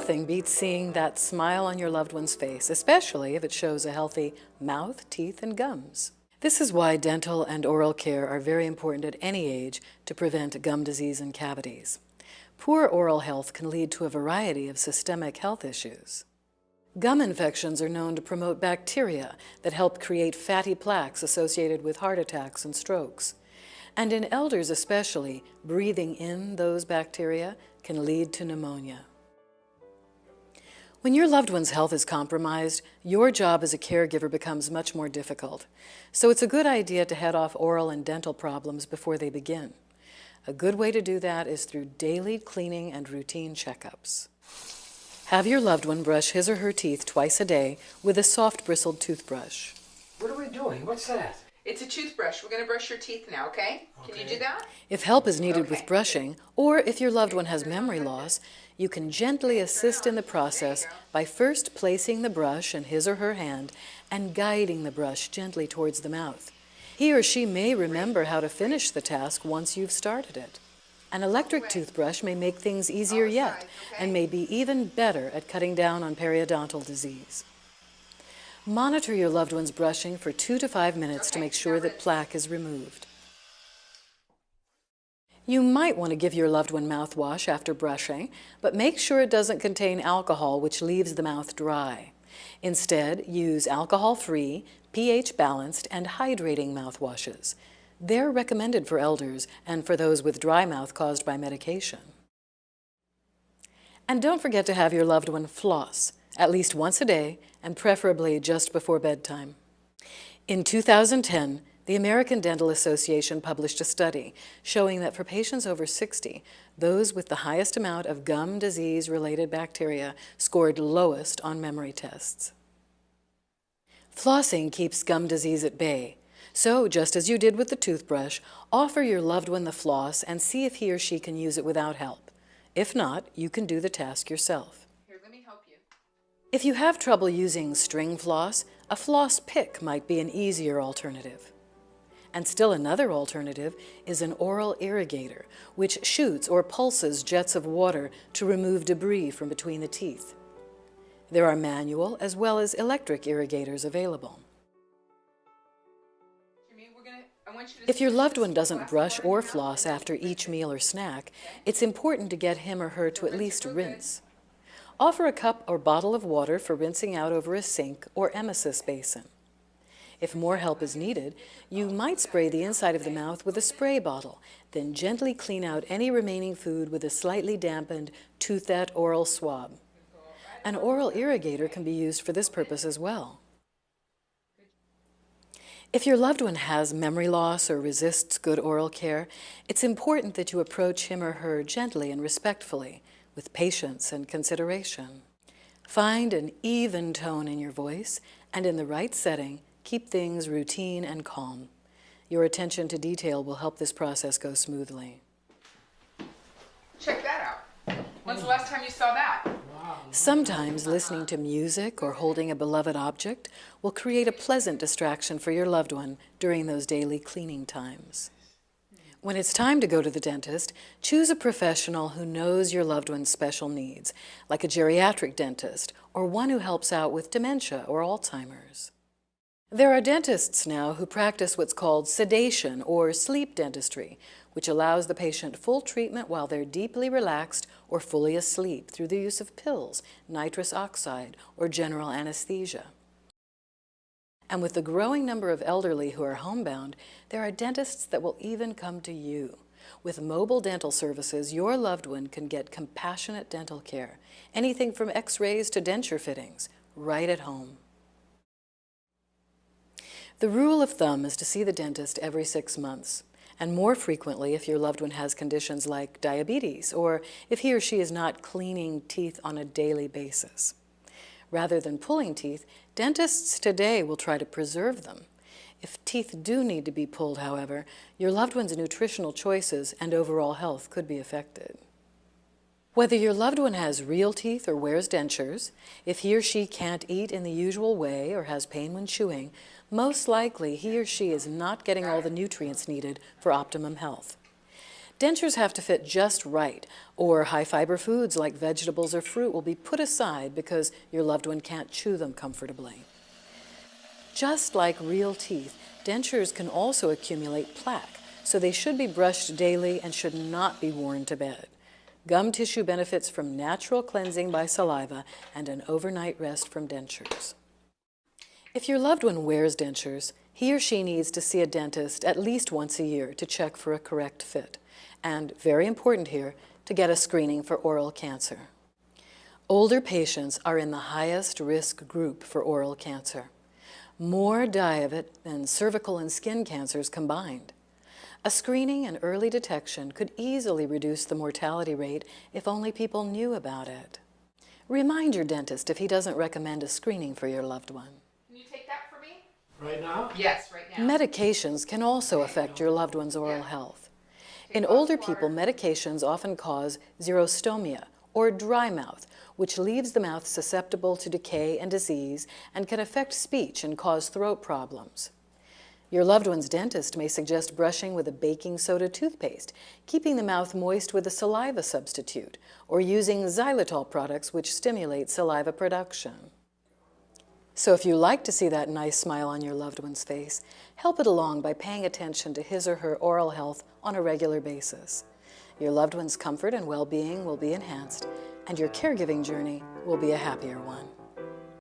Nothing beats seeing that smile on your loved one's face, especially if it shows a healthy mouth, teeth, and gums. This is why dental and oral care are very important at any age to prevent gum disease and cavities. Poor oral health can lead to a variety of systemic health issues. Gum infections are known to promote bacteria that help create fatty plaques associated with heart attacks and strokes. And in elders especially, breathing in those bacteria can lead to pneumonia. When your loved one's health is compromised, your job as a caregiver becomes much more difficult. So it's a good idea to head off oral and dental problems before they begin. A good way to do that is through daily cleaning and routine checkups. Have your loved one brush his or her teeth twice a day with a soft bristled toothbrush. What are we doing? What's that? It's a toothbrush. We're going to brush your teeth now, okay? Can you do that? If help is needed with brushing, or if your loved one has memory loss, you can gently assist in the process by first placing the brush in his or her hand and guiding the brush gently towards the mouth. He or she may remember how to finish the task once you've started it. An electric toothbrush may make things easier yet and may be even better at cutting down on periodontal disease. Monitor your loved one's brushing for 2 to 5 minutes to make sure that plaque is removed. You might want to give your loved one mouthwash after brushing, but make sure it doesn't contain alcohol, which leaves the mouth dry. Instead, use alcohol-free, pH-balanced, and hydrating mouthwashes. They're recommended for elders and for those with dry mouth caused by medication. And don't forget to have your loved one floss, at least once a day, and preferably just before bedtime. In 2010, the American Dental Association published a study showing that for patients over 60, those with the highest amount of gum disease-related bacteria scored lowest on memory tests. Flossing keeps gum disease at bay, so just as you did with the toothbrush, offer your loved one the floss and see if he or she can use it without help. If not, you can do the task yourself. Here, let me help you. If you have trouble using string floss, a floss pick might be an easier alternative. And still another alternative is an oral irrigator, which shoots or pulses jets of water to remove debris from between the teeth. There are manual as well as electric irrigators available. If your loved one doesn't brush or floss after each meal or snack, it's important to get him or her to at least rinse. Offer a cup or bottle of water for rinsing out over a sink or emesis basin. If more help is needed, you might spray the inside of the mouth with a spray bottle, then gently clean out any remaining food with a slightly dampened Toothette oral swab. An oral irrigator can be used for this purpose as well. If your loved one has memory loss or resists good oral care, it's important that you approach him or her gently and respectfully, with patience and consideration. Find an even tone in your voice, and in the right setting, keep things routine and calm. Your attention to detail will help this process go smoothly. Check that out. When's the last time you saw that? Sometimes listening to music or holding a beloved object will create a pleasant distraction for your loved one during those daily cleaning times. When it's time to go to the dentist, choose a professional who knows your loved one's special needs, like a geriatric dentist or one who helps out with dementia or Alzheimer's. There are dentists now who practice what's called sedation or sleep dentistry, which allows the patient full treatment while they're deeply relaxed or fully asleep through the use of pills, nitrous oxide, or general anesthesia. And with the growing number of elderly who are homebound, there are dentists that will even come to you. With mobile dental services, your loved one can get compassionate dental care, anything from x-rays to denture fittings, right at home. The rule of thumb is to see the dentist every 6 months, and more frequently if your loved one has conditions like diabetes or if he or she is not cleaning teeth on a daily basis. Rather than pulling teeth, dentists today will try to preserve them. If teeth do need to be pulled, however, your loved one's nutritional choices and overall health could be affected. Whether your loved one has real teeth or wears dentures, if he or she can't eat in the usual way or has pain when chewing, most likely he or she is not getting all the nutrients needed for optimum health. Dentures have to fit just right, or high-fiber foods like vegetables or fruit will be put aside because your loved one can't chew them comfortably. Just like real teeth, dentures can also accumulate plaque, so they should be brushed daily and should not be worn to bed. Gum tissue benefits from natural cleansing by saliva and an overnight rest from dentures. If your loved one wears dentures, he or she needs to see a dentist at least once a year to check for a correct fit. And, very important here, to get a screening for oral cancer. Older patients are in the highest risk group for oral cancer. More die of it than cervical and skin cancers combined. A screening and early detection could easily reduce the mortality rate if only people knew about it. Remind your dentist if he doesn't recommend a screening for your loved one. Can you take that for me? Right now? Yes, right now. Medications can also affect your loved one's oral health. In older people, medications often cause xerostomia, or dry mouth, which leaves the mouth susceptible to decay and disease and can affect speech and cause throat problems. Your loved one's dentist may suggest brushing with a baking soda toothpaste, keeping the mouth moist with a saliva substitute, or using xylitol products which stimulate saliva production. So if you like to see that nice smile on your loved one's face, help it along by paying attention to his or her oral health on a regular basis. Your loved one's comfort and well-being will be enhanced, and your caregiving journey will be a happier one.